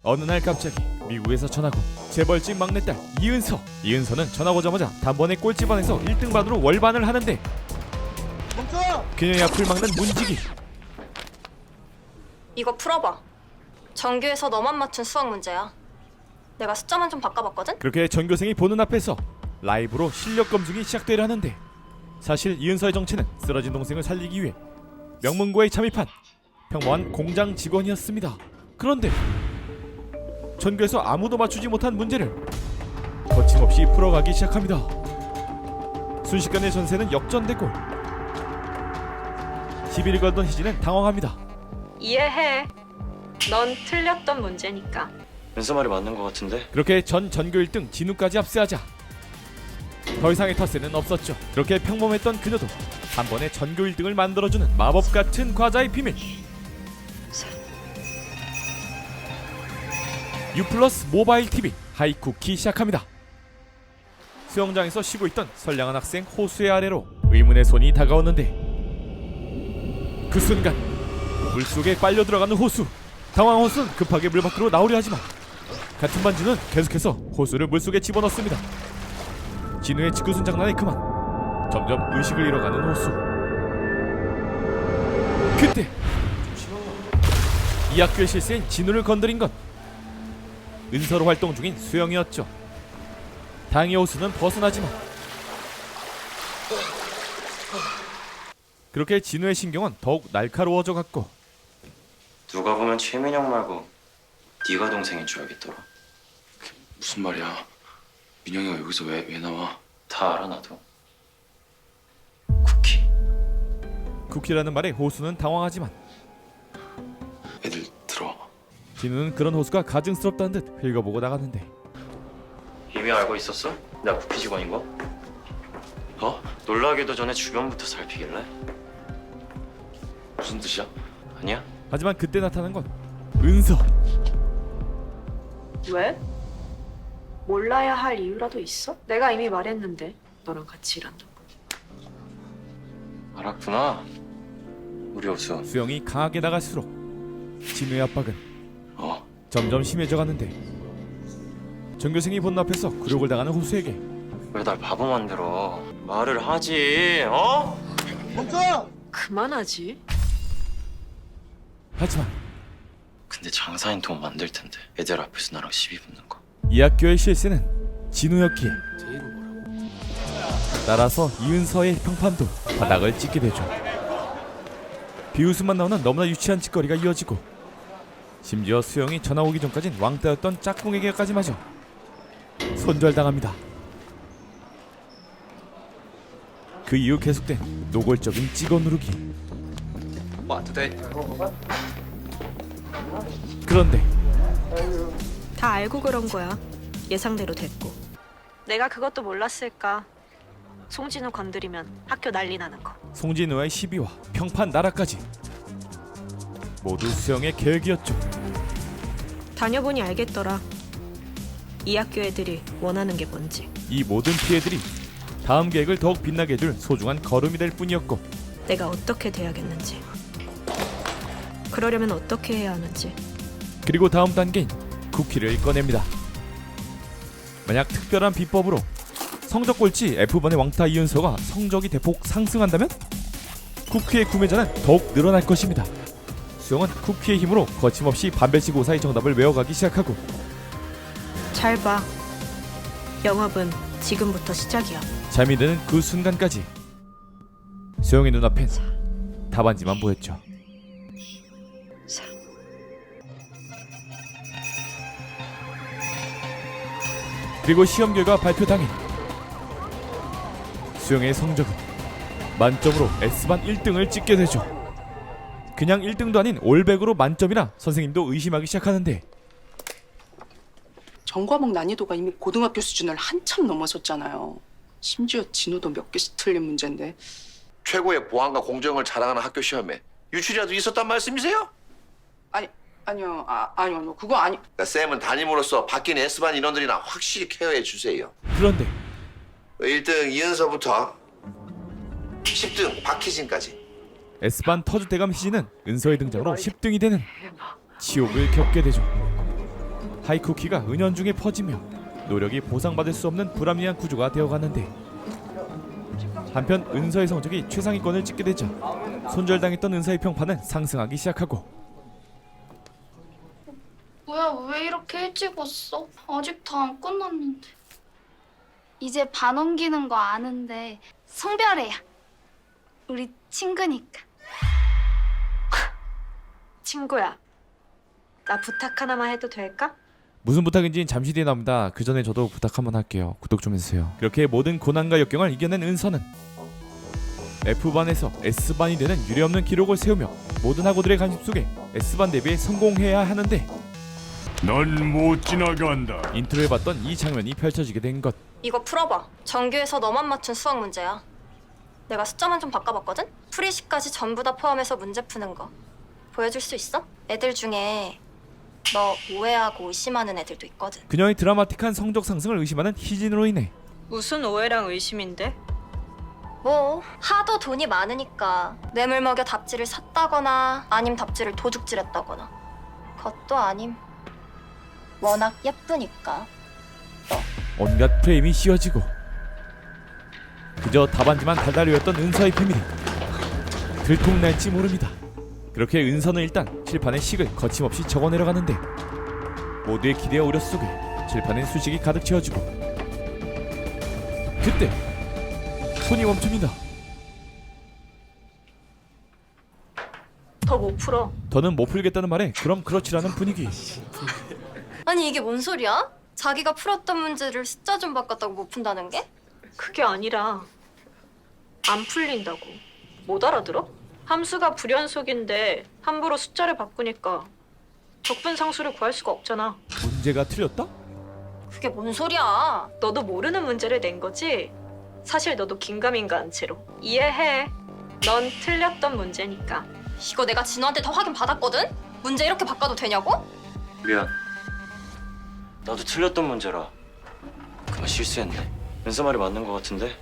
어느 날 갑자기 미국에서 전학 온 재벌집 막내딸 이은서. 이은서는 전학 오자마자 단번에 꼴찌반에서 1등 반으로 월반을 하는데 그녀의 앞을 막는 문지기. 이거 풀어봐. 정규에서 너만 맞춘 수학 문제야. 내가 숫자만 좀 바꿔봤거든? 그렇게 전교생이 보는 앞에서 라이브로 실력 검증이 시작되려 하는데, 사실 이은서의 정체는 쓰러진 동생을 살리기 위해 명문고에 잠입한 평범한 공장 직원이었습니다. 그런데 전교에서 아무도 맞추지 못한 문제를 거침없이 풀어가기 시작합니다. 순식간에 전세는 역전됐고 시비를 걸던 희진은 당황합니다. 이해해. 넌 틀렸던 문제니까. 은서 말이 맞는 것 같은데? 그렇게 전 전교 1등 진우까지 압수하자 더 이상의 텃세는 없었죠. 그렇게 평범했던 그녀도 한 번에 전교 1등을 만들어주는 마법 같은 과자의 비밀. U+ 모바일 TV 하이쿠키 시작합니다. 수영장에서 쉬고 있던 선량한 학생 호수의 아래로 의문의 손이 다가오는데, 그 순간 물속에 빨려 들어가는 호수. 당황한 호수는 급하게 물 밖으로 나오려 하지만 같은 반 진우는 계속해서 호수를 물속에 집어넣습니다. 진우의 지구순 장난에 그만 점점 의식을 잃어가는 호수. 그때 이 학교의 실세인 진우를 건드린 건 은서로 활동 중인 수영이었죠. 다행히 호수는 벗어나지만 그렇게 진우의 신경은 더욱 날카로워져 갔고, 누가 보면 최민영 말고 네가 동생인 줄 알겠더라. 무슨 말이야? 민영이가 여기서 왜 나와? 다 알아 나도. 쿠키. 쿠키라는 말에 호수는 당황하지만 애들 들어. 진우는 그런 호수가 가증스럽다는 듯 흘겨보고 나갔는데, 이미 알고 있었어? 나 쿠키 직원인 거? 어? 놀라기도 전에 주변부터 살피길래? 무슨 뜻이야? 아니야? 하지만 그때 나타난 건 은서. 왜? 몰라야 할 이유라도 있어? 내가 이미 말했는데 너랑 같이 일한다고. 알았구나. 우리 호수. 수영이 강하게 나갈수록 진우의 압박은 어? 점점 심해져 갔는데, 전교생이 보는 앞에서 굴욕을 당하는 호수에게 왜 날 바보 만들어? 말을 하지, 어? 그만하지. 하지만 근데 장사인 돈 만들 텐데 애들 앞에서 나랑 시비 붙는 거. 이 학교의 실세는 진우였기에 따라서 이은서의 평판도 바닥을 찍게 되죠. 비웃음만 나오는 너무나 유치한 짓거리가 이어지고, 심지어 수영이 전화 오기 전까진 왕따였던 짝꿍에게까지 마저 손절당합니다. 그 이후 계속된 노골적인 찍어 누르기. 그런데 다 알고 그런 거야. 예상대로 됐고. 내가 그것도 몰랐을까. 송진우 건드리면 학교 난리 나는 거. 송진우와의 시비와 평판 나라까지 모두 수영의 계획이었죠. 다녀보니 알겠더라. 이 학교 애들이 원하는 게 뭔지. 이 모든 피해들이 다음 계획을 더욱 빛나게 해줄 소중한 걸음이 될 뿐이었고, 내가 어떻게 돼야겠는지. 그러려면 어떻게 해야 하는지. 그리고 다음 단계인 쿠키를 꺼냅니다. 만약 특별한 비법으로 성적 꼴찌 F반의 왕따 이은서가 성적이 대폭 상승한다면 쿠키의 구매자는 더욱 늘어날 것입니다. 수영은 쿠키의 힘으로 거침없이 반배치 고사의 정답을 외워가기 시작하고, 잘 봐. 영업은 지금부터 시작이야. 잠이 드는 그 순간까지 수영의 눈앞엔 답안지만 보였죠. 그리고 시험 결과 발표 당일 수영의 성적은 만점으로 S반 1등을 찍게 되죠. 그냥 1등도 아닌 올백으로 만점이라 선생님도 의심하기 시작하는데, 전 과목 난이도가 이미 고등학교 수준을 한참 넘어섰잖아요. 심지어 진우도 몇 개씩 틀린 문제인데. 최고의 보안과 공정을 자랑하는 학교 시험에 유출이라도 있었단 말씀이세요? 아니요. 아니요. 그거 아니. 그러니까 쌤은 담임으로서 바뀐 S반 인원들이나 확실히 케어해 주세요. 그런데 1등 이은서부터 10등 박희진까지. S반 터줏대감 희진은 은서의 등장으로 10등이 되는 치욕을 겪게 되죠. 하이쿠키가 은연중에 퍼지며 노력이 보상받을 수 없는 불합리한 구조가 되어가는데, 한편 은서의 성적이 최상위권을 찍게 되자 손절당했던 은서의 평판은 상승하기 시작하고, 뭐야, 왜 이렇게 일찍 왔어? 아직 다 안 끝났는데. 이제 반 옮기는 거 아는데 성별애야. 우리 친구니까. 친구야, 나 부탁 하나만 해도 될까? 무슨 부탁인지 잠시 뒤에 나옵니다. 그 전에 저도 부탁 한번 할게요. 구독 좀 해주세요. 그렇게 모든 고난과 역경을 이겨낸 은서는 F반에서 S반이 되는 유례없는 기록을 세우며 모든 학우들의 관심 속에 S반 대비에 성공해야 하는데, 넌 못 지나간다. 인트로에 봤던 이 장면이 펼쳐지게 된 것. 이거 풀어봐. 정규에서 너만 맞춘 수학 문제야. 내가 숫자만 좀 바꿔봤거든? 프리시까지 전부 다 포함해서 문제 푸는 거 보여줄 수 있어? 애들 중에 너 오해하고 의심하는 애들도 있거든. 그녀의 드라마틱한 성적 상승을 의심하는 희진으로 인해 무슨 오해랑 의심인데? 뭐 하도 돈이 많으니까 뇌물 먹여 답지를 샀다거나 아님 답지를 도둑질했다거나, 그것도 아님 워낙 예쁘니까. 온갖 프레임이 씌워지고, 그저 답안지만 달달이었던 은서의 비밀이 들통날지 모릅니다. 그렇게 은서는 일단 칠판에 식을 거침없이 적어내려가는데, 모두의 기대와 우려 속에 칠판엔 수식이 가득 채워지고, 그때 손이 멈춥니다. 더 못 풀어. 더는 못 풀겠다는 말에 그럼 그렇지라는 분위기. 아니 이게 뭔 소리야? 자기가 풀었던 문제를 숫자 좀 바꿨다고 못 푼다는 게? 그게 아니라 안 풀린다고. 못 알아들어? 함수가 불연속인데 함부로 숫자를 바꾸니까 적분상수를 구할 수가 없잖아. 문제가 틀렸다? 그게 뭔 소리야? 너도 모르는 문제를 낸 거지? 사실 너도 긴가민가한 채로. 이해해. 넌 틀렸던 문제니까. 이거 내가 진우한테 다 확인 받았거든? 문제 이렇게 바꿔도 되냐고? 미안. 나도 틀렸던 문제라 그만 실수했네. 은서 말이 맞는 것 같은데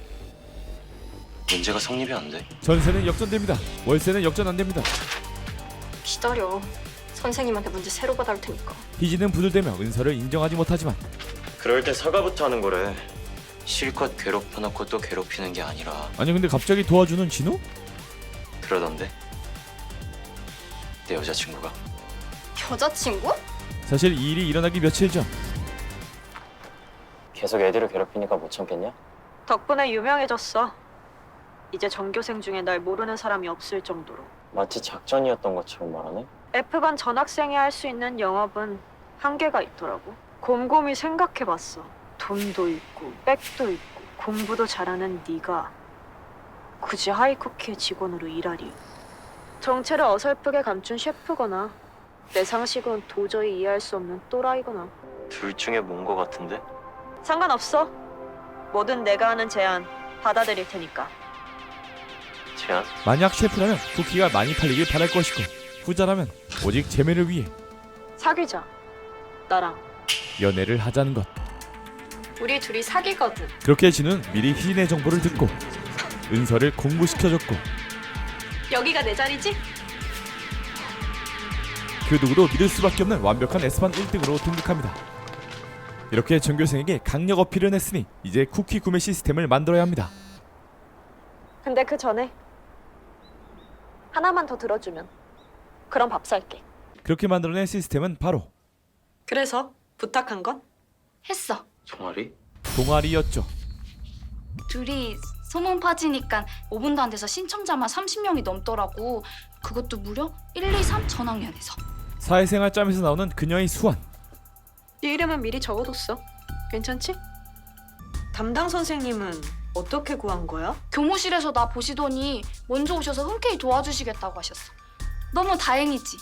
문제가 성립이 안 돼. 전세는 역전됩니다. 월세는 역전 안 됩니다. 기다려. 선생님한테 문제 새로 받아올 테니까. 희진은 부들대며 은서를 인정하지 못하지만, 그럴 때 사과부터 하는 거래. 실컷 괴롭혀놓고 또 괴롭히는 게 아니라. 아니 근데 갑자기 도와주는 진우? 그러던데 내 여자친구가. 여자친구? 사실 이 일이 일어나기 며칠 전, 계속 애들을 괴롭히니까 못 참겠냐? 덕분에 유명해졌어. 이제 전교생 중에 날 모르는 사람이 없을 정도로. 마치 작전이었던 것처럼 말하네. F반 전학생이 할 수 있는 영업은 한계가 있더라고. 곰곰이 생각해봤어. 돈도 있고 백도 있고 공부도 잘하는 네가 굳이 하이쿠키의 직원으로 일하리. 정체를 어설프게 감춘 셰프거나 내 상식은 도저히 이해할 수 없는 또라이거나. 둘 중에 뭔 거 같은데? 상관없어. 뭐든 내가 하는 제안 받아들일 테니까. 제안? 만약 셰프라면 쿠키가 많이 팔리길 바랄 것이고, 후자라면 오직 재매를 위해 사귀자. 나랑. 연애를 하자는 것. 우리 둘이 사귀거든. 그렇게 진우는 미리 희진의 정보를 듣고 은서를 공부시켜줬고, 여기가 내 자리지? 그 누구도 믿을 수밖에 없는 완벽한 S반 1등으로 등극합니다. 이렇게 전교생에게 강력 어필을 했으니 이제 쿠키 구매 시스템을 만들어야 합니다. 근데 그 전에 하나만 더 들어주면 그럼 밥 살게. 그렇게 만들어낸 시스템은 바로 그래서 부탁한 건? 했어. 동아리? 동아리였죠. 둘이 소문 파지니까 5분도 안 돼서 신청자만 30명이 넘더라고. 그것도 무려 1, 2, 3 전학년에서. 사회생활 짬에서 나오는 그녀의 수완. 네 이름은 미리 적어뒀어. 괜찮지? 담당 선생님은 어떻게 구한 거야? 교무실에서 나 보시더니 먼저 오셔서 흔쾌히 도와주시겠다고 하셨어. 너무 다행이지.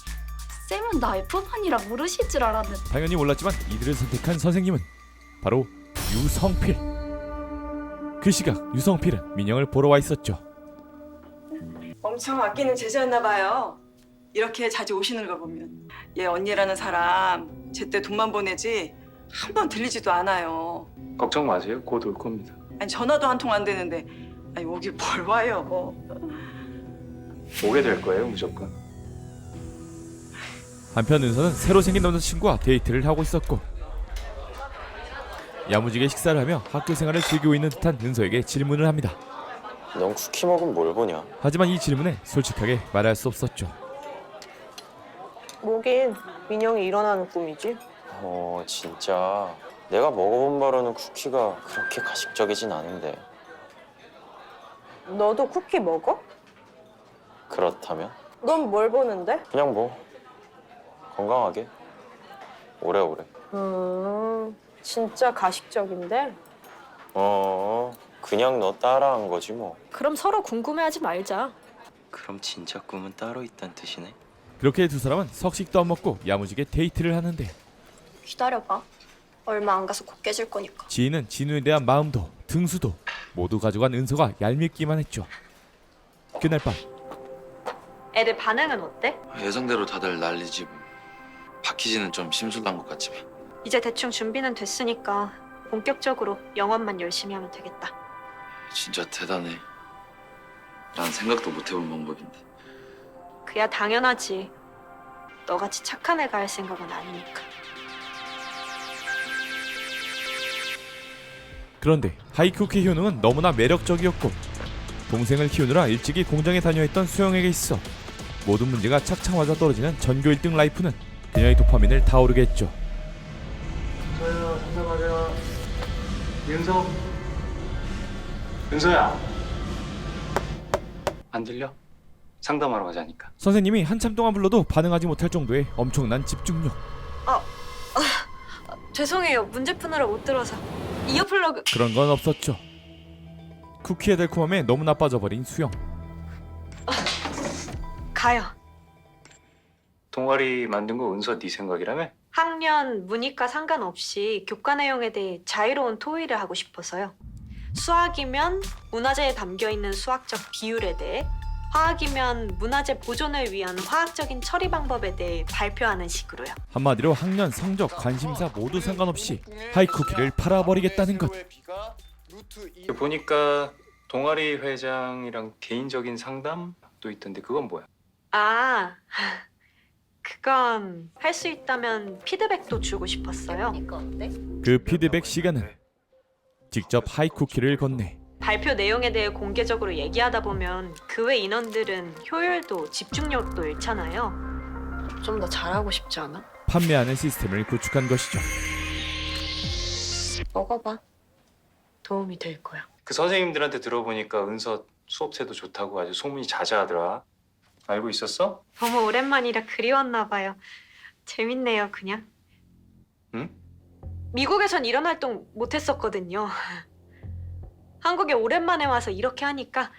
쌤은 나 F반이라 모르실 줄 알았는데. 당연히 몰랐지만 이들을 선택한 선생님은 바로 유성필. 그 시각 유성필은 민영을 보러 와 있었죠. 엄청 아끼는 제자였나 봐요. 이렇게 자주 오시는 거 보면. 얘 언니라는 사람 제때 돈만 보내지 한 번 들리지도 않아요. 걱정 마세요. 곧 올 겁니다. 아니 전화도 한 통 안 되는데 아니 오길 뭘 와요. 오게 될 거예요, 무조건. 한편 은서는 새로 생긴 남자친구와 데이트를 하고 있었고, 야무지게 식사를 하며 학교 생활을 즐기고 있는 듯한 은서에게 질문을 합니다. 넌 쿠키 먹으면 뭘 보냐? 하지만 이 질문에 솔직하게 말할 수 없었죠. 뭐긴 민영이 일어나는 꿈이지. 진짜 내가 먹어본 바로는 쿠키가 그렇게 가식적이진 않은데. 너도 쿠키 먹어? 그렇다면? 넌 뭘 보는데? 그냥 뭐 건강하게 오래오래. 진짜 가식적인데? 그냥 너 따라한 거지 뭐. 그럼 서로 궁금해하지 말자. 그럼 진짜 꿈은 따로 있다는 뜻이네? 그렇게 두 사람은 석식도 안 먹고 야무지게 데이트를 하는데 기다려봐. 얼마 안 가서 곧 깨질 거니까. 지인은 진우에 대한 마음도 등수도 모두 가져간 은서가 얄밉기만 했죠. 그날 밤 애들 반응은 어때? 예상대로 다들 난리지 뭐. 박희진은 좀 심술난 것 같지만. 이제 대충 준비는 됐으니까 본격적으로 영업만 열심히 하면 되겠다. 진짜 대단해. 난 생각도 못 해본 방법인데. 그야 당연하지. 너같이 착한 애가 할 생각은 아니니까. 그런데 하이쿠키 효능은 너무나 매력적이었고 동생을 키우느라 일찍이 공장에 다녀있던 수영에게 있어 모든 문제가 착착 맞아 떨어지는 전교 1등 라이프는 그녀의 도파민을 타오르게 했죠. 저요, 상담하자. 윤서야. 안 들려? 상담하러 가자니까. 선생님이 한참 동안 불러도 반응하지 못할 정도의 엄청난 집중력. 죄송해요. 문제 푸느라 못 들어서. 이어 플러그. 그런 건 없었죠. 쿠키의 달콤함에 너무나 빠져버린 수영. 가요. 동아리 만든 거 은서 네 생각이라며? 학년 문이과 상관없이 교과 내용에 대해 자유로운 토의를 하고 싶어서요. 수학이면 문화재에 담겨있는 수학적 비율에 대해, 화학이면 문화재 보존을 위한 화학적인 처리 방법에 대해 발표하는 식으로요. 한마디로 학년, 성적, 관심사 모두 상관없이 하이쿠키를 팔아버리겠다는 것. 보니까 동아리 회장이랑 개인적인 상담도 있던데 그건 뭐야? 그건 할 수 있다면 피드백도 주고 싶었어요. 그 피드백 시간은 직접 하이쿠키를 건네 발표 내용에 대해 공개적으로 얘기하다 보면 그 외 인원들은 효율도 집중력도 잃잖아요. 좀 더 잘하고 싶지 않아? 판매하는 시스템을 구축한 것이죠. 먹어봐. 도움이 될 거야. 그 선생님들한테 들어보니까 은서 수업태도 좋다고 아주 소문이 자자하더라. 알고 있었어? 너무 오랜만이라 그리웠나 봐요. 재밌네요, 그냥. 응? 미국에선 이런 활동 못했었거든요. 한국에 오랜만에 와서 이렇게 하니까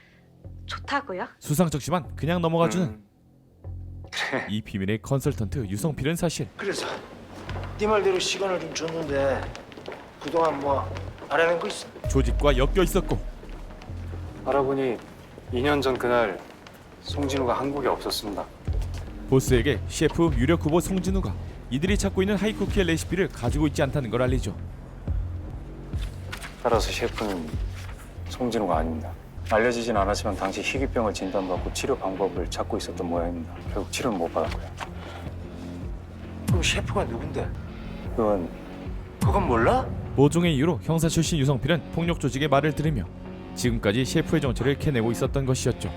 좋다고요. 수상쩍지만 그냥 넘어가주는 이 비밀의 컨설턴트 유성필은 사실 그래서 네 말대로 시간을 좀 줬는데 그동안 뭐 알아낸 거 있어? 조직과 엮여 있었고 알아보니 2년 전 그날 송진우가 한국에 없었습니다. 보스에게 셰프 유력 후보 송진우가 이들이 찾고 있는 하이쿠키의 레시피를 가지고 있지 않다는 걸 알리죠. 따라서 셰프는 송진우가 아닙니다. 알려지진 않았지만 당시 희귀병을 진단받고 치료 방법을 찾고 있었던 모양입니다. 결국 치료는 못 받았고요. 그럼 셰프가 누군데? 그건 몰라? 모종의 이유로 형사 출신 유성필은 폭력 조직의 말을 들으며 지금까지 셰프의 정체를 캐내고 있었던 것이었죠.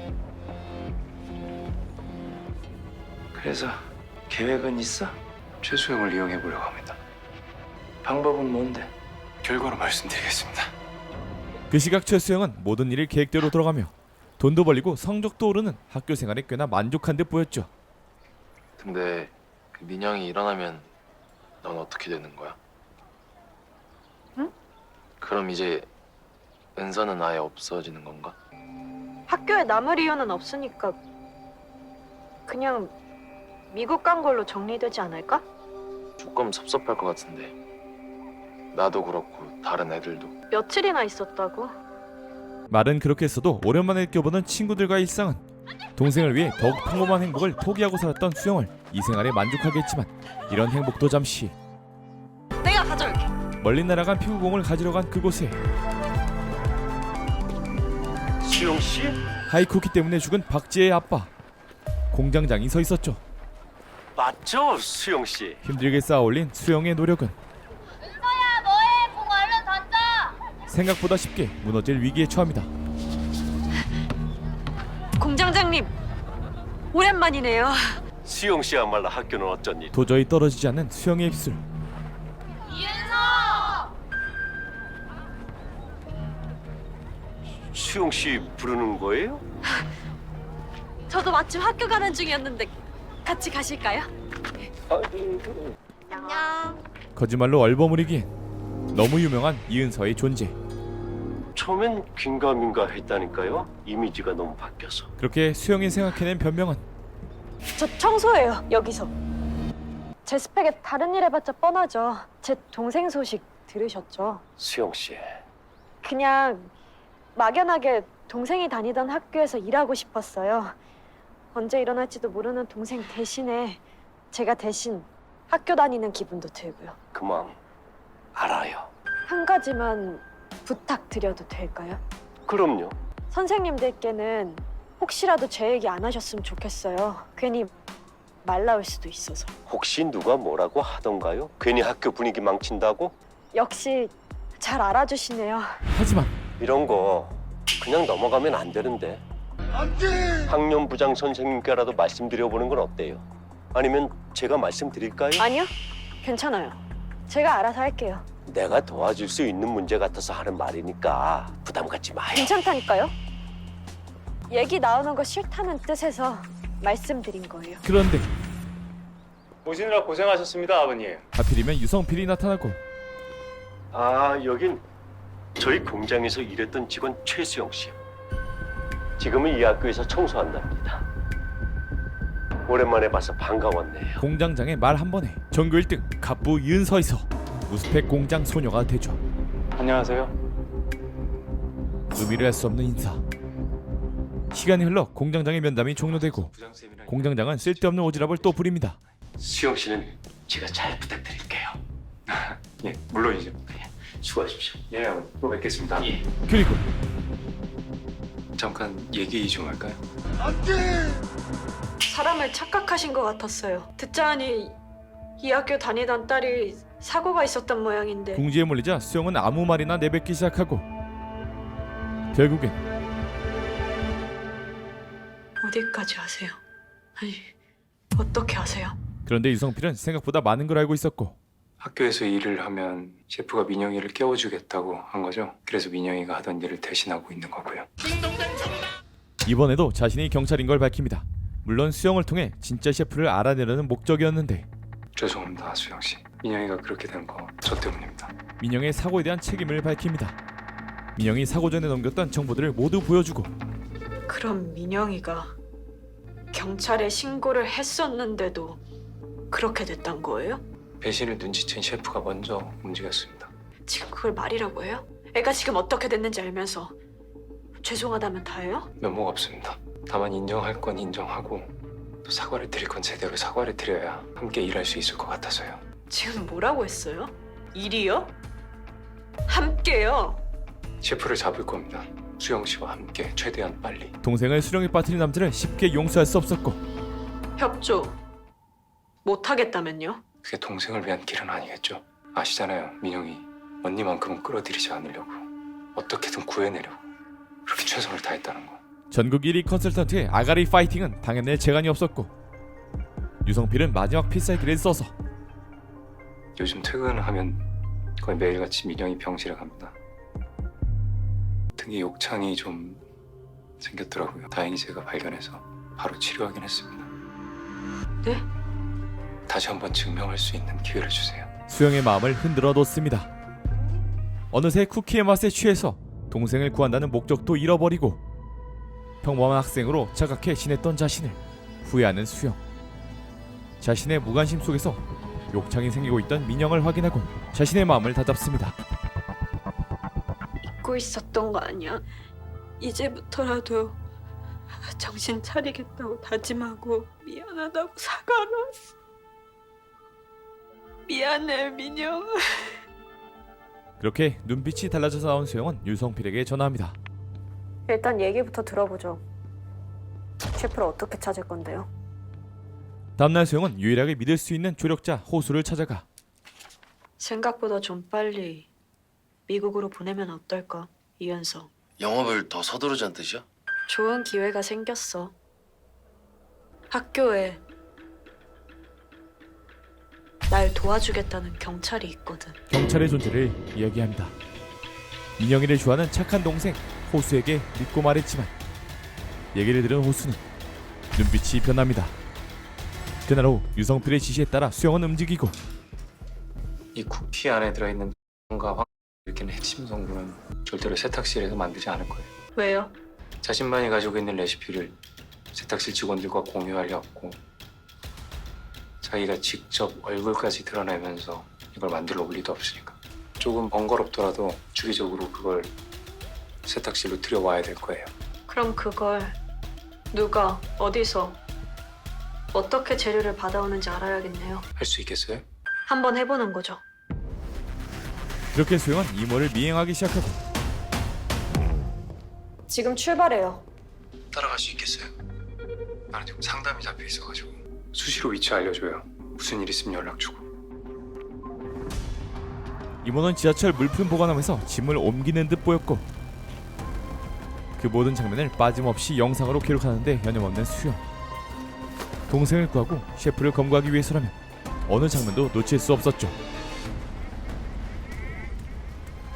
그래서 계획은 있어? 최수영을 이용해 보려고 합니다. 방법은 뭔데? 결과로 말씀드리겠습니다. 그 시각 최수영은 모든 일이 계획대로 돌아가며 돈도 벌리고 성적도 오르는 학교 생활에 꽤나 만족한 듯 보였죠. 근데 그 민영이 일어나면 넌 어떻게 되는 거야? 응? 그럼 이제 은서는 아예 없어지는 건가? 학교에 남을 이유는 없으니까 그냥 미국 간 걸로 정리되지 않을까? 조금 섭섭할 것 같은데. 나도 그렇고 다른 애들도. 며칠이나 있었다고? 말은 그렇게 했어도 오랜만에 느껴보는 친구들과의 일상은 동생을 위해 더욱 평범한 행복을 포기하고 살았던 수영을 이 생활에 만족하게 했지만 이런 행복도 잠시 내가 가져올게. 멀리 날아간 피구공을 가지러 간 그곳에 수영씨? 하이쿠키 때문에 죽은 박지혜의 아빠 공장장이 서 있었죠. 맞죠, 수영씨? 힘들게 쌓아올린 수영의 노력은 은서야 뭐해? 공 얼른 생각보다 쉽게 무너질 위기에 처합니다. 공장장님, 오랜만이네요. 수영 씨야말로 학교는 어쩐 일? 도저히 떨어지지 않는 수영의 입술. 수영 씨 부르는 거예요? 저도 마침 학교 가는 중이었는데 같이 가실까요? 안녕. 거짓말로 얼버무리기엔 너무 유명한 이은서의 존재. 처음엔 긴가민가 했다니까요. 이미지가 너무 바뀌어서. 그렇게 수영이 생각해낸 변명은 저 청소해요, 여기서. 제 스펙에 다른 일 해봤자 뻔하죠. 제 동생 소식 들으셨죠? 수영 씨. 그냥 막연하게 동생이 다니던 학교에서 일하고 싶었어요. 언제 일어날지도 모르는 동생 대신에 제가 대신 학교 다니는 기분도 들고요. 그 마음 알아요. 한 가지만 부탁드려도 될까요? 그럼요. 선생님들께는 혹시라도 제 얘기 안 하셨으면 좋겠어요. 괜히 말 나올 수도 있어서. 혹시 누가 뭐라고 하던가요? 괜히 학교 분위기 망친다고? 역시 잘 알아주시네요. 하지만 이런 거 그냥 넘어가면 안 되는데. 학년 부장 선생님께라도 말씀드려보는 건 어때요? 아니면 제가 말씀드릴까요? 아니요, 괜찮아요. 제가 알아서 할게요. 내가 도와줄 수 있는 문제 같아서 하는 말이니까 부담 갖지 마요. 괜찮다니까요. 얘기 나오는 거 싫다는 뜻에서 말씀드린 거예요. 그런데 오시느라 고생하셨습니다, 아버님. 하필이면 유성필이 나타나고 아, 여긴 저희 공장에서 일했던 직원 최수영 씨. 지금은 이 학교에서 청소한답니다. 오랜만에 봐서 반가웠네요. 공장장의 말 한 번에 전교 1등 갑부 이은서에서 무스펙 공장 소녀가 되죠. 안녕하세요. 의미를 알 수 없는 인사. 시간이 흘러 공장장의 면담이 종료되고 공장장은 쓸데없는 오지랖을 또 부립니다. 수영 씨는 제가 잘 부탁드릴게요. 예, 물론이죠. 수고하십시오. 예, 또 뵙겠습니다. 예. 그리고 잠깐 얘기 좀 할까요? 사람을 착각하신 것 같았어요. 듣자하니 이 학교 다니던 딸이 사고가 있었던 모양인데. 궁지에 몰리자 수영은 아무 말이나 내뱉기 시작하고 결국엔 어디까지 아세요? 아니, 어떻게 아세요? 그런데 유성필은 생각보다 많은 걸 알고 있었고 학교에서 일을 하면 셰프가 민영이를 깨워주겠다고 한 거죠. 그래서 민영이가 하던 일을 대신하고 있는 거고요. 이번에도 자신이 경찰인 걸 밝힙니다. 물론 수영을 통해 진짜 셰프를 알아내려는 목적이었는데 죄송합니다, 수영 씨. 민영이가 그렇게 된 거 저 때문입니다. 민영의 사고에 대한 책임을 밝힙니다. 민영이 사고 전에 넘겼던 정보들을 모두 보여주고 그럼 민영이가 경찰에 신고를 했었는데도 그렇게 됐단 거예요? 배신을 눈치챈 셰프가 먼저 움직였습니다. 지금 그걸 말이라고 해요? 애가 지금 어떻게 됐는지 알면서 죄송하다면 다예요? 면목 없습니다. 다만 인정할 건 인정하고 또 사과를 드릴 건 제대로 사과를 드려야 함께 일할 수 있을 것 같아서요. 지금 뭐라고 했어요? 일이요? 함께요? 셰프를 잡을 겁니다. 수영 씨와 함께 최대한 빨리. 동생을 수령에 빠뜨린 남자를 쉽게 용서할 수 없었고 협조 못하겠다면요? 그게 동생을 위한 길은 아니겠죠. 아시잖아요. 민영이 언니만큼은 끌어들이지 않으려고 어떻게든 구해내려고 그렇게 최선을 다했다는 거. 전국 1위 컨설턴트의 아가리 파이팅은 당해낼 재간이 없었고 유성필은 마지막 필살기를 써서 요즘 퇴근하면 거의 매일같이 민영이 병실에 갑니다. 등에 욕창이 좀 생겼더라고요. 다행히 제가 발견해서 바로 치료하긴 했습니다. 네? 다시 한번 증명할 수 있는 기회를 주세요. 수영의 마음을 흔들어 놓습니다. 어느새 쿠키의 맛에 취해서 동생을 구한다는 목적도 잃어버리고 평범한 학생으로 자각해 지냈던 자신을 후회하는 수영. 자신의 무관심 속에서 욕창이 생기고 있던 민영을 확인하고 자신의 마음을 다잡습니다. 잊고 있었던 거 아니야? 이제부터라도 정신 차리겠다고 다짐하고 미안하다고 사과를 했어. 미안해, 민영. 그렇게 눈빛이 달라져서 나온 수영은 유성필에게 전화합니다. 일단 얘기부터 들어보죠. 셰프를 어떻게 찾을 건데요? 다음날 수영은 유일하게 믿을 수 있는 조력자 호수를 찾아가 생각보다 좀 빨리 미국으로 보내면 어떨까, 이현서. 영업을 더 서두르자는 뜻이야? 좋은 기회가 생겼어. 학교에 날 도와주겠다는 경찰이 있거든. 경찰의 존재를 이야기합니다. 민영이를 좋아하는 착한 동생 호수에게 믿고 말했지만 얘기를 들은 호수는 눈빛이 변합니다. 그날 오후 유성필의 지시에 따라 수영은 움직이고 이 쿠키 안에 들어있는 과 확 일으키는 핵심 성분은 절대로 세탁실에서 만들지 않을 거예요. 왜요? 자신만이 가지고 있는 레시피를 세탁실 직원들과 공유하려고 자기가 직접 얼굴까지 드러내면서 이걸 만들 올 리도 없으니까 조금 번거롭더라도 주기적으로 그걸 세탁실로 들여와야 될 거예요. 그럼 그걸 누가, 어디서, 어떻게 재료를 받아오는지 알아야겠네요. 할 수 있겠어요? 한번 해보는 거죠. 그렇게 수영은 임무를 미행하기 시작하고 지금 출발해요. 따라갈 수 있겠어요? 나는 지금 상담이 잡혀 있어가지고 수시로 위치 알려줘요. 무슨 일 있으면 연락 주고. 임원은 지하철 물품 보관함에서 짐을 옮기는 듯 보였고 그 모든 장면을 빠짐없이 영상으로 기록하는데 여념없는 수영. 동생을 구하고 셰프를 검거하기 위해서라면 어느 장면도 놓칠 수 없었죠.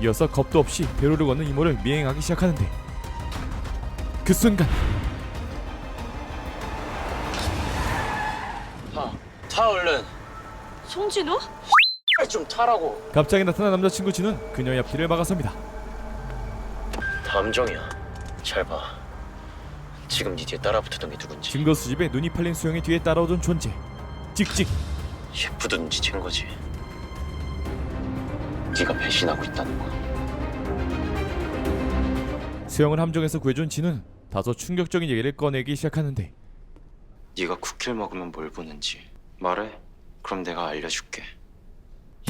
이어서 겁도 없이 배로를 걷는 이모를 미행하기 시작하는데 그 순간 타 얼른. 송진우? 좀 타라고. 갑자기 나타난 남자친구 진우는 그녀의 앞길을 막아섭니다. 담정이야. 잘 봐. 지금 네 뒤에 따라붙었던 게 누군지. 증거 수집에 눈이 팔린 수영의 뒤에 따라오던 존재 찍찍. 셰프도 눈치챈 거지. 네가 배신하고 있다는 거. 수영을 함정에서 구해준 진우는 다소 충격적인 얘기를 꺼내기 시작하는데 네가 쿠키를 먹으면 뭘 보는지 말해. 그럼 내가 알려줄게.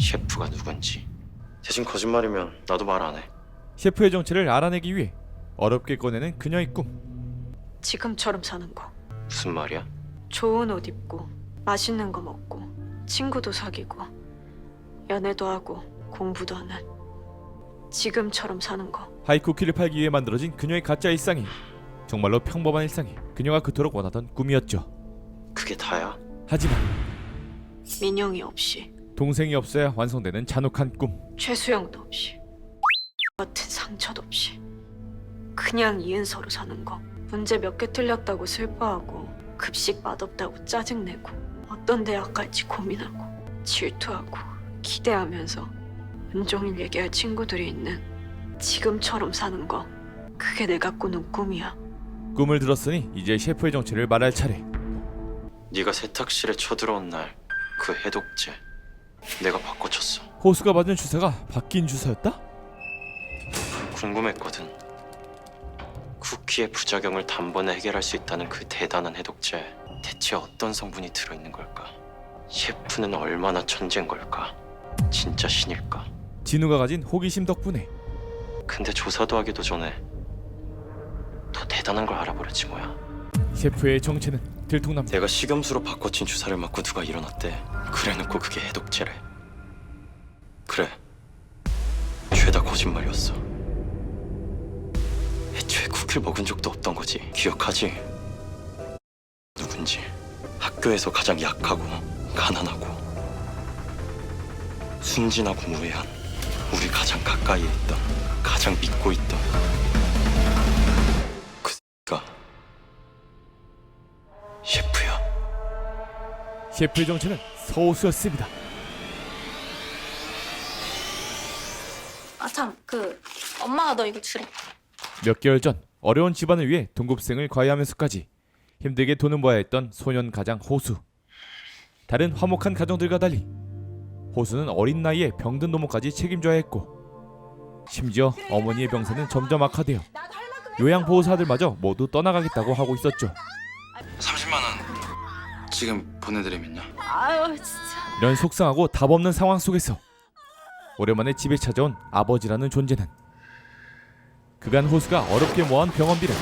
셰프가 누군지. 대신 거짓말이면 나도 말 안 해. 셰프의 정체를 알아내기 위해 어렵게 꺼내는 그녀의 꿈. 지금처럼 사는 거. 무슨 말이야? 좋은 옷 입고 맛있는 거 먹고 친구도 사귀고 연애도 하고 공부도 하는 지금처럼 사는 거. 하이쿠키를 팔기 위해 만들어진 그녀의 가짜 일상이 정말로 평범한 일상이 그녀가 그토록 원하던 꿈이었죠. 그게 다야? 하지만 민영이 없이, 동생이 없어야 완성되는 잔혹한 꿈. 최수영도 없이, 같은 상처도 없이 그냥 이은서로 사는 거. 문제 몇 개 틀렸다고 슬퍼하고 급식 맛없다고 짜증내고 어떤 대학 갈지 고민하고 질투하고 기대하면서 온종일 얘기할 친구들이 있는 지금처럼 사는 거. 그게 내가 꾸는 꿈이야. 꿈을 들었으니 이제 셰프의 정체를 말할 차례. 네가 세탁실에 쳐들어온 날 그 해독제 내가 바꿔쳤어. 호수가 받은 주사가 바뀐 주사였다? 궁금했거든. 쿠키의 부작용을 단번에 해결할 수 있다는 그 대단한 해독제 대체 어떤 성분이 들어있는 걸까? 셰프는 얼마나 천재인 걸까? 진짜 신일까? 진우가 가진 호기심 덕분에 근데 조사도 하기도 전에 더 대단한 걸 알아버렸지 뭐야. 셰프의 정체는 들통납니다. 내가 식염수로 바꿔친 주사를 맞고 누가 일어났대. 그래놓고 그게 해독제래. 그래, 죄다 거짓말이었어. 애초에 쿠키를 먹은 적도 없던 거지. 기억하지? 누군지. 학교에서 가장 약하고 가난하고 순진하고 무례한, 우리 가장 가까이에 있던, 가장 믿고 있던 그가 셰프야. 셰프의 정체는 서호수였습니다. 아 참, 엄마가 너 이거 주래. 몇 개월 전 어려운 집안을 위해 동급생을 과외하면서까지 힘들게 돈을 모아야 했던 소년 가장 호수. 다른 화목한 가정들과 달리 호수는 어린 나이에 병든 노모까지 책임져야 했고 심지어 어머니의 병세는 점점 악화되어 요양보호사들마저 모두 떠나가겠다고 하고 있었죠. 30만 원 지금 보내드리면요. 아유 진짜. 이런 속상하고 답없는 상황 속에서 오랜만에 집에 찾아온 아버지라는 존재는 그간 호수가 어렵게 모아온 병원비를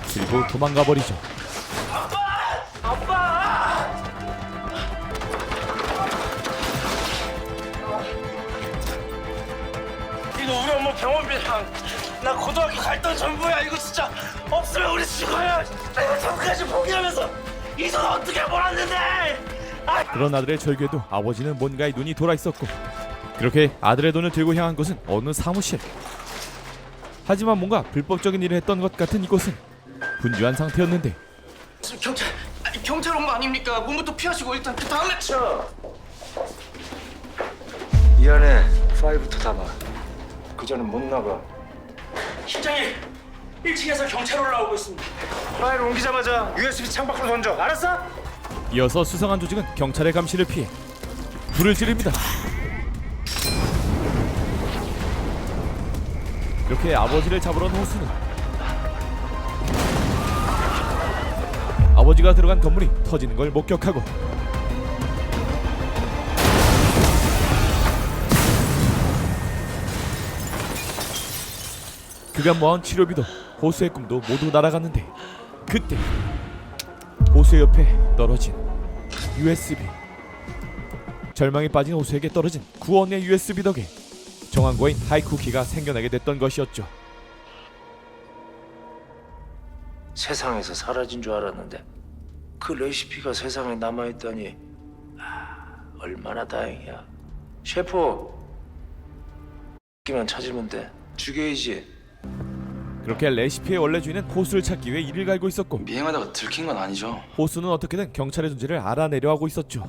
들고 도망가 버리죠. 이거 우리 뭐 병원비랑 나 고등학교 갈 돈 전부야. 이거 진짜 없으면 우리 죽어요. 내가 전까지 포기하면서 이 돈 어떻게 몰았는데. 그런 아들의 절규에도 아버지는 뭔가에 눈이 돌아 있었고 그렇게 아들의 돈을 들고 향한 곳은 어느 사무실. 하지만 뭔가 불법적인 일을 했던 것 같은 이곳은 분주한 상태였는데 경찰 온 거 아닙니까? 몸부터 피하시고 일단 그 다음에 이 안에 파이부터 담아. 그 전에 못 나가. 실장님 1층에서 경찰 올라오고 있습니다. 파일 옮기자마자 USB 창밖으로 던져. 알았어? 이어서 수상한 조직은 경찰의 감시를 피해 불을 지릅니다. 이렇게 아버지를 잡으러 온 호수는 아버지가 들어간 건물이 터지는 걸 목격하고 그가 모아온 치료비도 호수의 꿈도 모두 날아갔는데 그때 호수의 옆에 떨어진 USB. 절망에 빠진 호수에게 떨어진 구원의 USB 덕에 정황고인 하이쿠키가 생겨나게 됐던 것이었죠. 세상에서 사라진 줄 알았는데 그 레시피가 세상에 남아있다니 얼마나 다행이야. 셰프 끼만 찾으면 돼. 죽여야지. 그렇게 레시피의 원래 주인은 호수를 찾기 위해 이를 갈고 있었고 미행하다가 들킨 건 아니죠? 호수는 어떻게든 경찰의 존재를 알아내려 하고 있었죠.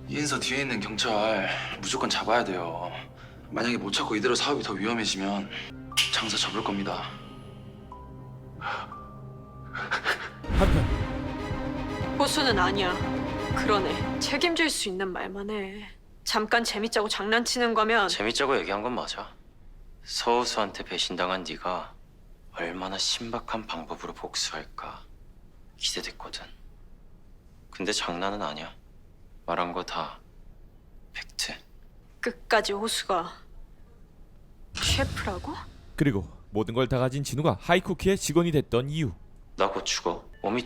이은서 뒤에 있는 경찰 무조건 잡아야 돼요. 만약에 못 찾고 이대로 사업이 더 위험해지면 장사 접을 겁니다. 한편 호수는 아니야. 그러네. 책임질 수 있는 말만 해. 잠깐 재밌자고 장난치는 거면 재밌자고 얘기한 건 맞아. 서우수한테 배신당한 네가 얼마나 신박한 방법으로 복수할까 기대됐거든. 근데 장난은 아니야. 말한 거 다 팩트. 끝까지 호수가 셰프라고? 그리고 모든 걸 다 가진 진우가 하이쿠키의 직원이 됐던 이유. 나 곧 죽어. 몸이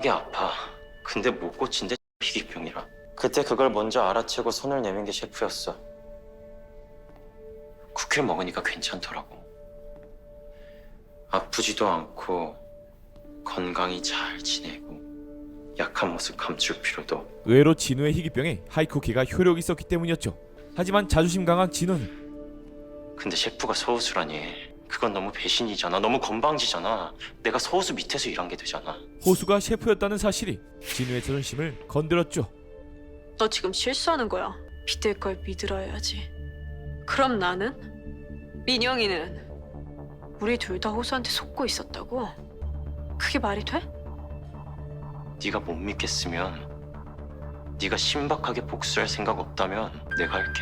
X하게 아파. 근데 못 고친데 희귀병이라. 그때 그걸 먼저 알아채고 손을 내민 게 셰프였어. 쿠키를 먹으니까 괜찮더라고. 아프지도 않고 건강히 잘 지내고 약한 모습 감출 필요도. 의외로 진우의 희귀병에 하이쿠키가 효력이 있었기 때문이었죠. 하지만 자존심 강한 진우는 근데 셰프가 서우수라니. 그건 너무 배신이잖아. 너무 건방지잖아. 내가 서우수 밑에서 일한 게 되잖아. 호수가 셰프였다는 사실이 진우의 자존심을 건드렸죠. 너 지금 실수하는 거야. 믿을 걸 믿으라 해야지. 그럼 나는? 민영이는? 우리 둘 다 호수한테 속고 있었다고? 그게 말이 돼? 네가 못 믿겠으면, 네가 신박하게 복수할 생각 없다면 내가 할게.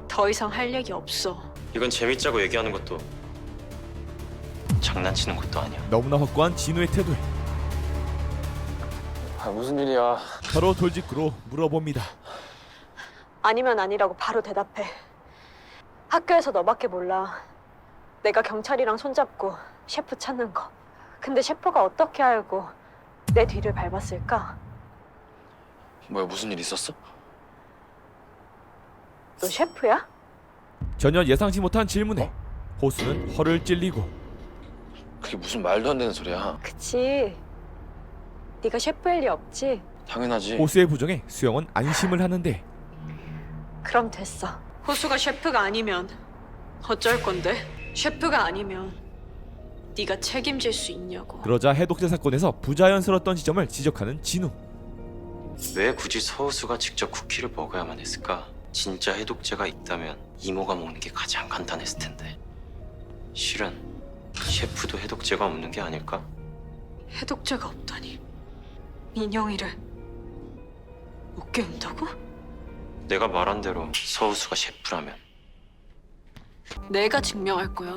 더 이상 할 얘기 없어. 이건 재밌자고 얘기하는 것도 장난치는 것도 아니야. 너무나 확고한 진우의 태도에 무슨 일이야? 바로 돌직구로 물어봅니다. 아니면 아니라고 바로 대답해. 학교에서 너밖에 몰라. 내가 경찰이랑 손잡고 셰프 찾는 거. 근데 셰프가 어떻게 알고 내 뒤를 밟았을까? 뭐야, 무슨 일 있었어? 너 셰프야? 전혀 예상치 못한 질문에 호수는 허를 찔리고 그게 무슨 말도 안 되는 소리야. 그치. 네가 셰프일 리 없지. 당연하지. 호수의 부정에 수영은 안심을 하는데 그럼 됐어. 호수가 셰프가 아니면 어쩔 건데? 셰프가 아니면 네가 책임질 수 있냐고. 그러자 해독제 사건에서 부자연스러웠던 지점을 지적하는 진우. 왜 굳이 서우수가 직접 쿠키를 먹어야만 했을까? 진짜 해독제가 있다면 이모가 먹는 게 가장 간단했을 텐데. 실은 셰프도 해독제가 없는 게 아닐까? 해독제가 없다니. 민영이를 못 깨운다고? 내가 말한 대로 서우수가 셰프라면. 내가 증명할 거야.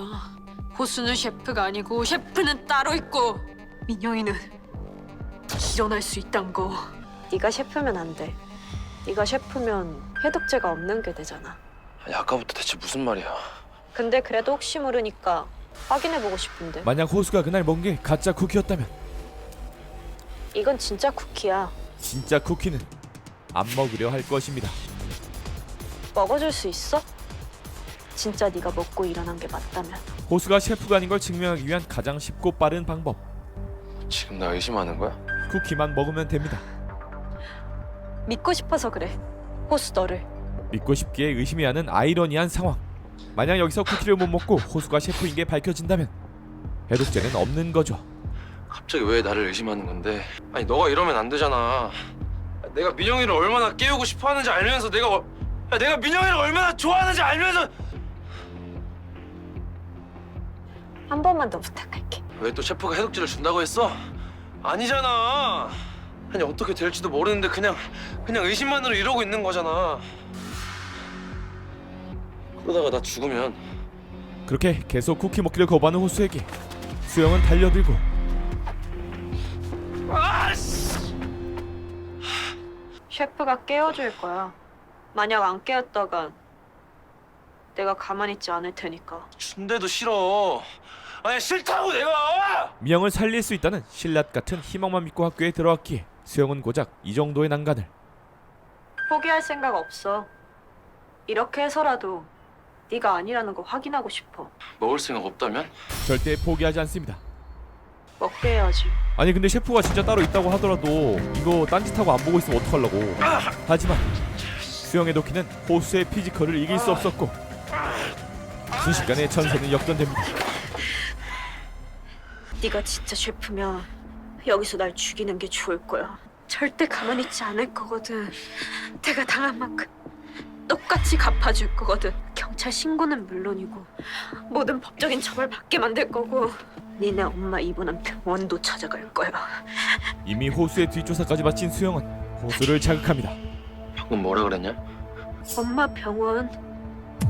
호수는 셰프가 아니고 셰프는 따로 있고 민영이는 일어날 수 있단 거. 네가 셰프면 안 돼. 네가 셰프면 해독제가 없는 게 되잖아. 아니, 아까부터 대체 무슨 말이야? 근데 그래도 혹시 모르니까 확인해보고 싶은데. 만약 호수가 그날 먹은 게 가짜 쿠키였다면 이건 진짜 쿠키야. 진짜 쿠키는 안 먹으려 할 것입니다. 먹어줄 수 있어? 진짜 네가 먹고 일어난 게 맞다면. 호수가 셰프가 아닌 걸 증명하기 위한 가장 쉽고 빠른 방법. 지금 나 의심하는 거야? 쿠키만 먹으면 됩니다. 믿고 싶어서 그래. 호수 너를. 믿고 싶기에 의심이 하는 아이러니한 상황. 만약 여기서 쿠키를 못 먹고 호수가 셰프인 게 밝혀진다면 해독제는 없는 거죠. 갑자기 왜 나를 의심하는 건데? 아니 너가 이러면 안 되잖아. 내가 민영이를 얼마나 깨우고 싶어하는지 알면서 내가 민영이를 얼마나 좋아하는지 알면서 한 번만 더 부탁할게. 왜 또 셰프가 해독제를 준다고 했어? 아니잖아. 아니 어떻게 될지도 모르는데 그냥 의심만으로 이러고 있는 거잖아. 그러다가 나 죽으면 그렇게 계속 쿠키 먹기를 거부하는 호수에게 수영은 달려들고 셰프가 깨워줄 거야. 만약 안 깨웠다간 내가 가만히 있지 않을 테니까. 준대도 싫어. 아니 싫다고 내가. 미영을 살릴 수 있다는 신라 같은 희망만 믿고 학교에 들어왔기에 수영은 고작 이 정도의 난간을. 포기할 생각 없어. 이렇게 해서라도 네가 아니라는 거 확인하고 싶어. 먹을 생각 없다면? 절대 포기하지 않습니다. 먹게 해야지. 아니 근데 셰프가 진짜 따로 있다고 하더라도 이거 딴짓하고 안 보고 있으면 어떡하려고. 하지만 수영의 도끼는 호수의 피지컬을 이길 수 없었고 순식간에 전세는 역전됩니다. 네가 진짜 셰프면 여기서 날 죽이는 게 좋을 거야. 절대 가만히 있지 않을 거거든. 내가 당한 만큼 똑같이 갚아줄 거거든. 경찰 신고는 물론이고 모든 법적인 처벌 받게 만들 거고 니네 엄마 이분한테 원도 찾아갈 거야. 이미 호수의 뒷조사까지 마친 수영은 호수를 자극합니다. 방금 뭐라 그랬냐? 엄마 병원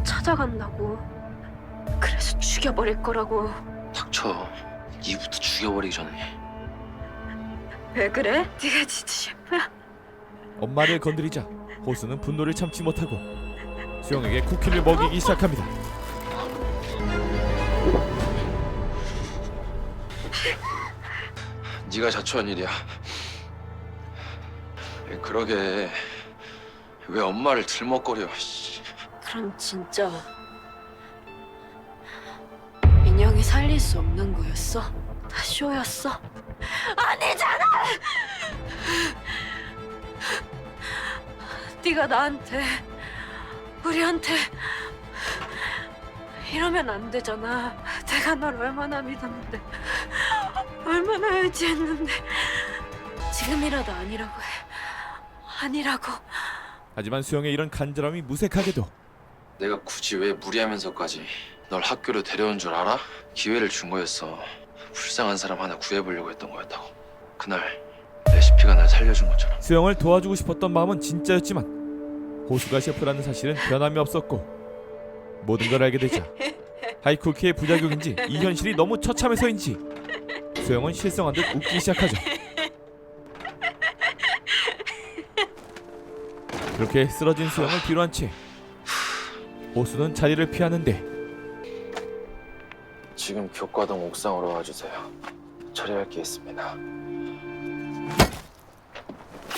찾아간다고. 그래서 죽여버릴 거라고. 닥쳐. 니부터 죽여버리기 전에. 왜 그래? 네가 진짜 셰프야? 엄마를 건드리자 호수는 분노를 참지 못하고 수영에게 쿠키를 먹이기 시작합니다. 네가 자초한 일이야. 그러게 왜 엄마를 들먹거려. 그럼 진짜 민영이 살릴 수 없는 거였어? 다 쇼였어? 아니잖아! 네가 나한테 우리한테 이러면 안 되잖아. 내가 널 얼마나 믿었는데 얼마나 의지했는데 지금이라도 아니라고 해. 아니라고. 하지만 수영의 이런 간절함이 무색하게도 내가 굳이 왜 무리하면서까지 널 학교로 데려온 줄 알아? 기회를 준 거였어. 불쌍한 사람 하나 구해보려고 했던 거였다고. 그날 레시피가 날 살려준 것처럼. 수영을 도와주고 싶었던 마음은 진짜였지만 호수가 셰프라는 사실은 변함이 없었고 모든 걸 알게 되자 하이쿠키의 부작용인지 이 현실이 너무 처참해서인지 수영은 실성한 듯 웃기 시작하죠. 그렇게 쓰러진 수영을 뒤로한 채 호수는 자리를 피하는데 지금 교과동 옥상으로 와주세요. 처리할 게 있습니다.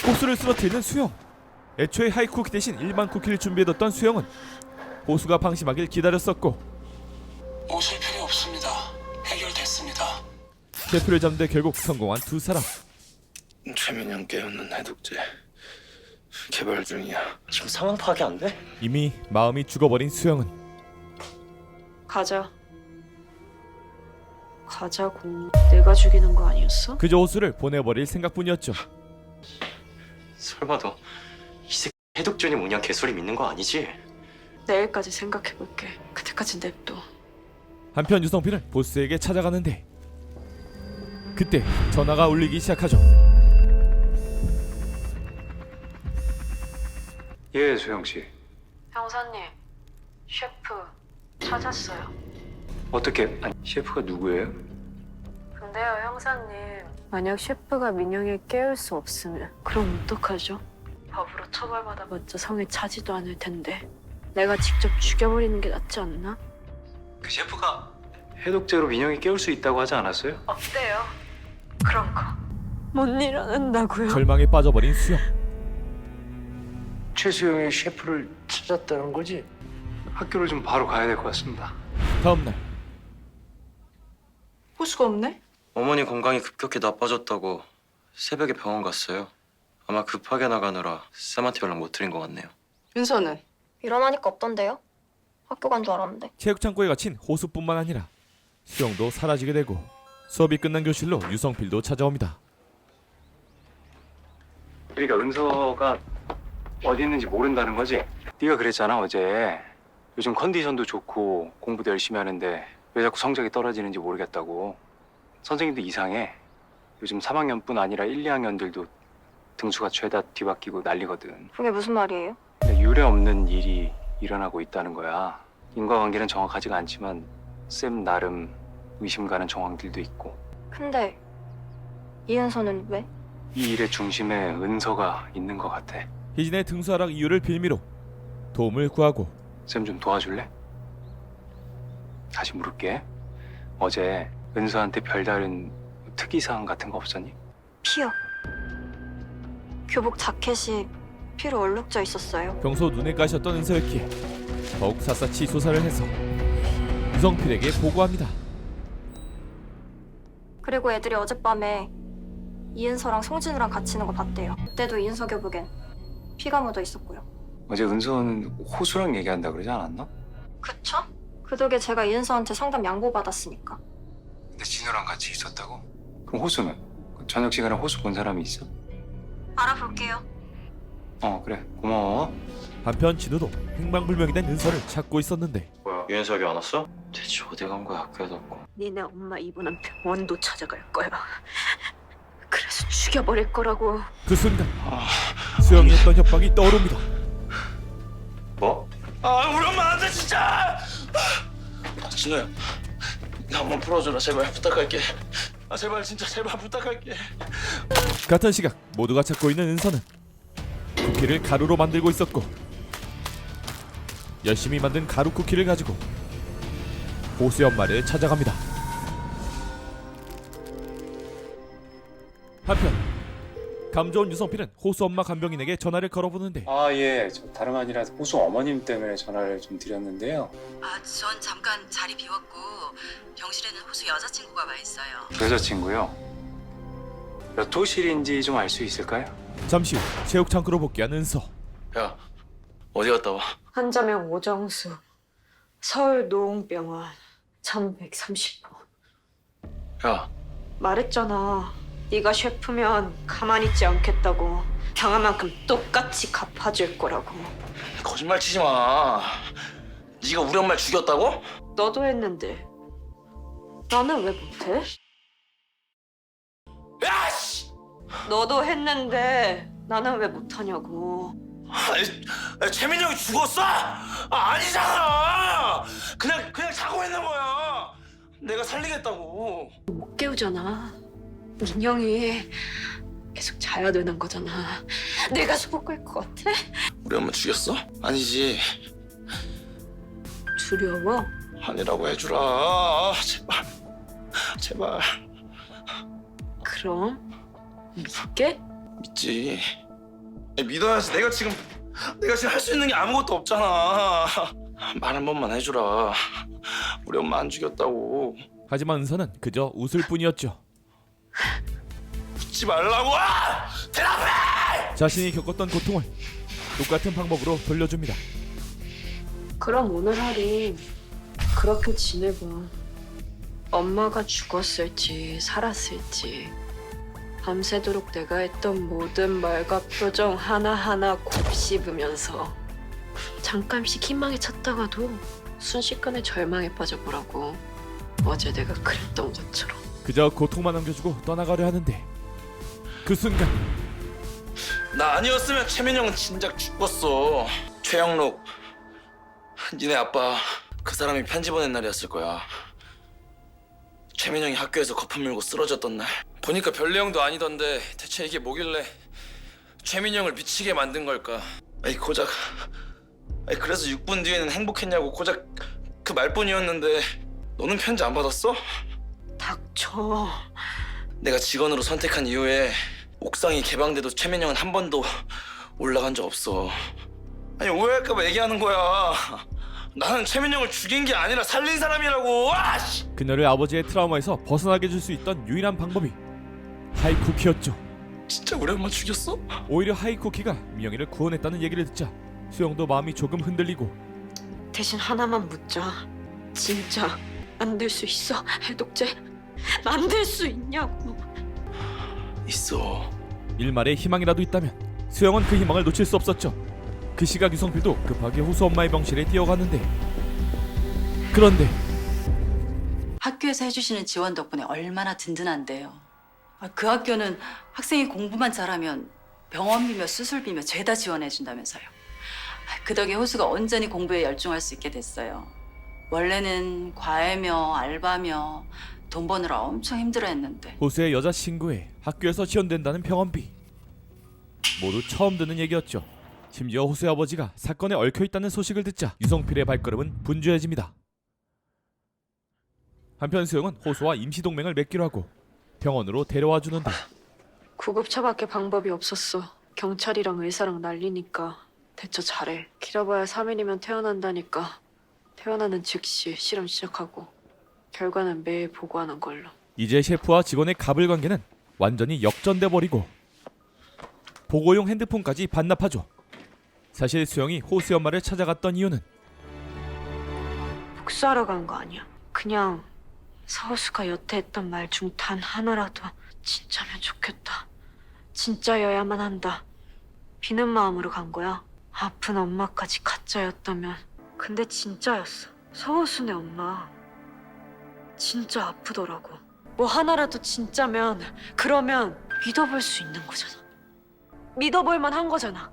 호수를 쓰러뜨리는 수영. 애초에 하이쿠키 대신 일반 쿠키를 준비해뒀던 수영은 호수가 방심하길 기다렸었고 오실 필요 없습니다. 해결됐습니다. 셰프를 잡는 데 결국 성공한 두 사람. 최민영 깨우는 해독제 개발 중이야. 지금 상황 파악이 안 돼? 이미 마음이 죽어버린 수영은 가자. 가자고. 내가 죽이는 거 아니었어? 그저 호수를 보내버릴 생각뿐이었죠. 설마 너 이 새끼 해독전이 뭐냐 개소리 믿는 거 아니지? 내일까지 생각해볼게. 그때까지 냅둬. 한편 유성빈은 보스에게 찾아가는데 그때 전화가 울리기 시작하죠. 예, 수영 씨. 형사님, 셰프 찾았어요. 어떻게? 아니, 셰프가 누구예요? 근데요, 형사님. 만약 셰프가 민영을 깨울 수 없으면 그럼 어떡하죠? 법으로 처벌받아봤자 성에 차지도 않을 텐데 내가 직접 죽여버리는 게 낫지 않나? 그 셰프가 해독제로 민영이 깨울 수 있다고 하지 않았어요? 어때요? 그런 거. 못 일어난다고요? 절망에 빠져버린 수영. 최수영이 셰프를 찾았다는 거지? 학교를 좀 바로 가야 될 것 같습니다. 다음 날 호수가 없네? 어머니 건강이 급격히 나빠졌다고 새벽에 병원 갔어요. 아마 급하게 나가느라 쌤한테 연락 못 드린 것 같네요. 윤서는? 일어나니까 없던데요? 학교 간 줄 알았는데. 체육창고에 갇힌 호수뿐만 아니라 수영도 사라지게 되고 수업이 끝난 교실로 유성필도 찾아옵니다. 그러니까 은서가 어디 있는지 모른다는 거지? 네가 그랬잖아 어제. 요즘 컨디션도 좋고 공부도 열심히 하는데 왜 자꾸 성적이 떨어지는지 모르겠다고. 선생님도 이상해. 요즘 3학년뿐 아니라 1, 2학년들도 등수가 죄다 뒤바뀌고 난리거든. 그게 무슨 말이에요? 근데 유례 없는 일이 일어나고 있다는 거야. 인과관계는 정확하지가 않지만 쌤 나름 의심 가는 정황들도 있고. 근데 이은서는 왜? 이 일의 중심에 은서가 있는 것 같아. 희진의 등수 하락 이유를 빌미로 도움을 구하고 쌤 좀 도와줄래? 다시 물을게. 어제 은서한테 별다른 특이사항 같은 거 없었니? 피요. 교복 자켓이 피로 얼룩져 있었어요. 평소 눈에 가셨던 은서였기에 더욱 샅샅이 조사를 해서 유성필에게 보고합니다. 그리고 애들이 어젯밤에 이은서랑 송진우랑 같이 있는 거 봤대요. 그때도 이은서 교복엔 피가 묻어 있었고요. 어제 은서는 호수랑 얘기한다 그러지 않았나? 그쵸? 그 덕에 제가 이은서한테 상담 양보받았으니까. 근데 진우랑 같이 있었다고? 그럼 호수는? 저녁 시간에 호수 본 사람이 있어? 알아볼게요. 그래 고마워. 한편 진우도 행방불명이 된 은서를 찾고 있었는데 유연석이 안 왔어? 대체 어디 간 거야 학교에도 없고. 니네 엄마 입원한 병원도 찾아갈 거야. 그래서 죽여버릴 거라고. 그 순간 수영이 했던 협박이 떠오릅니다. 뭐? 우리 엄마 안 돼 진짜! 진우야, 나 한번 풀어줘라 제발 부탁할게. 제발 진짜 제발 부탁할게. 같은 시각 모두가 찾고 있는 은서는 쿠키를 가루로 만들고 있었고 열심히 만든 가루 쿠키를 가지고 호수의 엄마를 찾아갑니다. 한편 감 좋은 유성필은 호수 엄마 간병인에게 전화를 걸어보는데 저 다름 아니라 호수 어머님 때문에 전화를 좀 드렸는데요. 전 잠깐 자리 비웠고 병실에는 호수 여자친구가 와 있어요. 여자친구요? 몇 호실인지 좀 알 수 있을까요? 잠시 후 체육창고로 복귀한 은서. 야, 어디 갔다 와? 환자명 오정수. 서울 노홍병원 1130호. 야, 말했잖아. 네가 셰프면 가만히 있지 않겠다고. 당한 만큼 똑같이 갚아줄 거라고. 거짓말 치지 마. 네가 우리 엄마를 죽였다고? 너도 했는데 나는 왜 못해? 야, 씨! 너도 했는데 나는 왜 못하냐고. 최민이 형이 죽었어? 아니잖아. 그냥 자고 있는 거야. 내가 살리겠다고. 못 깨우잖아. 민영이 계속 자야 되는 거잖아. 내가 속을 것 같아? 우리 엄마 죽였어? 아니지. 두려워? 아니라고 해주라. 제발. 그럼 믿게? 믿지. 믿어야지. 내가 지금 할 수 있는 게 아무것도 없잖아. 말 한 번만 해주라. 우리 엄마 안 죽였다고. 하지만 은서는 그저 웃을 뿐이었죠. 웃지 말라고! 대답해! 자신이 겪었던 고통을 똑같은 방법으로 돌려줍니다. 그럼 오늘 하루 그렇게 지내봐. 엄마가 죽었을지 살았을지 밤새도록 내가 했던 모든 말과 표정 하나하나 곱씹으면서 잠깐씩 희망에 찼다가도 순식간에 절망에 빠져보라고. 어제 내가 그랬던 것처럼. 그저 고통만 남겨주고 떠나가려 하는데 그 순간 나 아니었으면 최민이 형은 진작 죽었어. 최영록, 니네 아빠 그 사람이 편지 보낸 날이었을 거야. 최민이 형이 학교에서 거품 물고 쓰러졌던 날. 보니까 별 내용도 아니던데 대체 이게 뭐길래 최민이 형을 미치게 만든 걸까? 고작 그래서 6분 뒤에는 행복했냐고 고작 그 말뿐이었는데 너는 편지 안 받았어? 닥쳐. 내가 직원으로 선택한 이후에 옥상이 개방돼도 최민영은 한 번도 올라간 적 없어. 아니 오해할까봐 얘기하는 거야. 나는 최민영을 죽인 게 아니라 살린 사람이라고. 씨! 그녀를 아버지의 트라우마에서 벗어나게 해줄 수 있던 유일한 방법이 하이쿠키였죠. 진짜 우리 엄마 죽였어? 오히려 하이쿠키가 미영이를 구원했다는 얘기를 듣자 수영도 마음이 조금 흔들리고 대신 하나만 묻자. 진짜 만들 수 있어? 해독제? 만들 수 있냐고. 있어. 일말의 희망이라도 있다면 수영은 그 희망을 놓칠 수 없었죠. 그 시각 유성필도 급하게 호수 엄마의 병실에 뛰어가는데 그런데 학교에서 해주시는 지원 덕분에 얼마나 든든한데요. 그 학교는 학생이 공부만 잘하면 병원비며 수술비며 죄다 지원해준다면서요. 그 덕에 호수가 온전히 공부에 열중할 수 있게 됐어요. 원래는 과외며 알바며 돈 버느라 엄청 힘들어했는데 호수의 여자 친구에 학교에서 지원된다는 병원비 모두 처음 듣는 얘기였죠. 심지어 호수의 아버지가 사건에 얽혀있다는 소식을 듣자 유성필의 발걸음은 분주해집니다. 한편 수영은 호수와 임시동맹을 맺기로 하고 병원으로 데려와 주는데 구급차밖에 방법이 없었어. 경찰이랑 의사랑 난리니까 대처 잘해. 길어봐야 3일이면 태어난다니까. 태어나는 즉시 실험 시작하고 결과는 매일 보고하는 걸로. 이제 셰프와 직원의 갑을 관계는 완전히 역전돼 버리고 보고용 핸드폰까지 반납하죠. 사실 수영이 호수의 엄마를 찾아갔던 이유는 복수하러 간 거 아니야. 그냥 서우수가 여태 했던 말 중 단 하나라도 진짜면 좋겠다. 진짜여야만 한다. 비는 마음으로 간 거야. 아픈 엄마까지 가짜였다면. 근데 진짜였어. 서우수네 엄마. 진짜 아프더라고. 뭐 하나라도 진짜면 그러면 믿어볼 수 있는 거잖아. 믿어볼 만한 거잖아.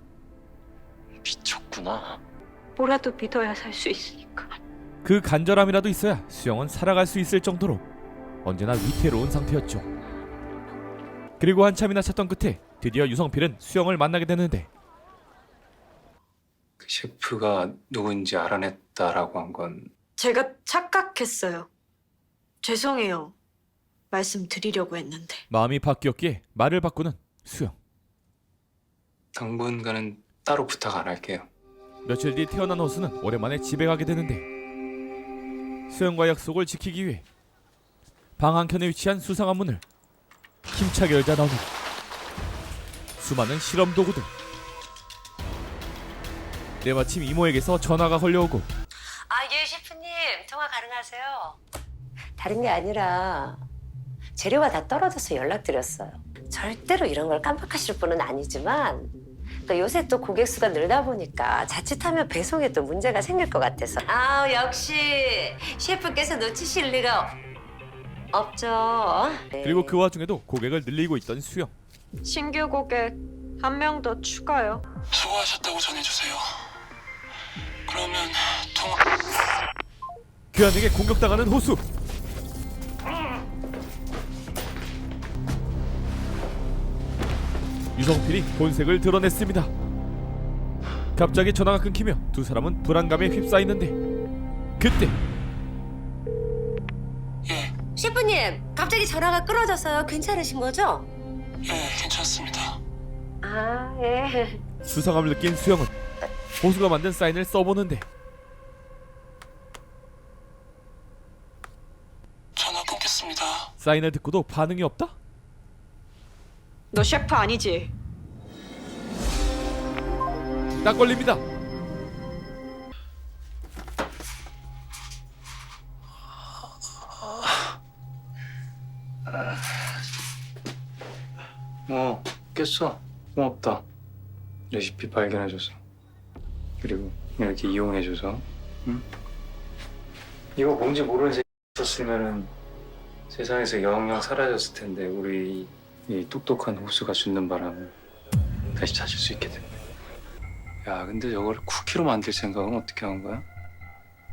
미쳤구나. 뭐라도 믿어야 살 수 있으니까. 그 간절함이라도 있어야 수영은 살아갈 수 있을 정도로 언제나 위태로운 상태였죠. 그리고 한참이나 찾던 끝에 드디어 유성필은 수영을 만나게 되는데 그 셰프가 누군지 알아냈다라고 한 건 제가 착각했어요. 죄송해요. 말씀드리려고 했는데. 마음이 바뀌었기에 말을 바꾸는 수영. 당분간은 따로 부탁 안 할게요. 며칠 뒤 태어난 호수는 오랜만에 집에 가게 되는데 수영과 약속을 지키기 위해 방 한켠에 위치한 수상한 문을 힘차게 열자 나오는 수많은 실험 도구들. 때마침 이모에게서 전화가 걸려오고 예, 셰프님 통화 가능하세요? 다른 게 아니라 재료가 다 떨어져서 연락드렸어요. 절대로 이런 걸 깜빡하실 분은 아니지만 또 요새 또 고객 수가 늘다 보니까 자칫하면 배송에 또 문제가 생길 것 같아서. 역시 셰프께서 놓치실 리가 없죠. 네. 그리고 그 와중에도 고객을 늘리고 있던 수영. 신규 고객 한 명 더 추가요. 수고하셨다고 전해주세요. 그러면 통화... 괴한에게 공격당하는 호수. 유성필이 본색을 드러냈습니다. 갑자기 전화가 끊기며 두 사람은 불안감에 휩싸이는데 그때 셰프님 갑자기 전화가 끊어져서요. 괜찮으신 거죠? 괜찮습니다. 예. 수상함을 느낀 수영은 호수가 만든 사인을 써보는데 전화 끊겠습니다. 사인을 듣고도 반응이 없다? 너 셰프 아니지? 딱 걸립니다. 깼어. 고맙다. 레시피 발견해줘서. 그리고 이렇게 이용해줘서. 응? 이거 뭔지 모르는 새끼 있었으면은 세상에서 영영 사라졌을 텐데 우리 이 똑똑한 호수가 죽는 바람에 다시 찾을 수 있게 됐네. 야, 근데 저걸 쿠키로 만들 생각은 어떻게 한 거야?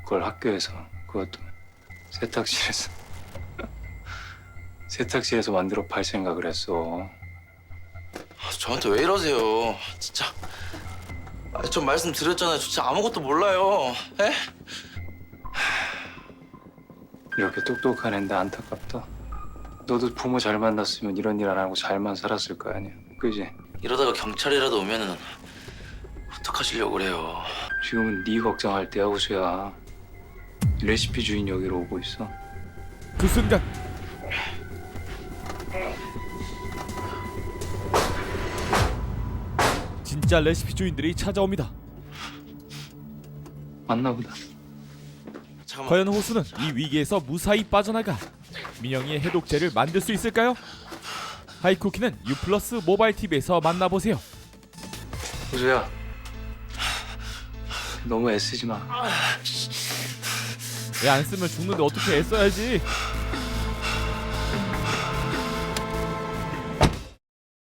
그걸 학교에서, 그것도 세탁실에서 세탁실에서 만들어 팔 생각을 했어. 저한테 왜 이러세요? 진짜. 전 말씀드렸잖아요. 저 진짜 아무것도 몰라요. 에? 이렇게 똑똑한 애인데 안타깝다. 너도 부모 잘 만났으면 이런 일 안 하고 잘만 살았을 거 아니야, 그지? 이러다가 경찰이라도 오면은 어떡하시려고 그래요? 지금은 네 걱정할 때야 호수야. 레시피 주인 여기로 오고 있어. 그 순간 진짜 레시피 주인들이 찾아옵니다. 맞나 보다. 과연 호수는 이 위기에서 무사히 빠져나가 민영이의 해독제를 만들 수 있을까요? 하이쿠키는 U+ 모바일 TV에서 만나보세요. 호수야, 너무 애쓰지 마. 애 안 쓰면 죽는데 어떻게 애써야지.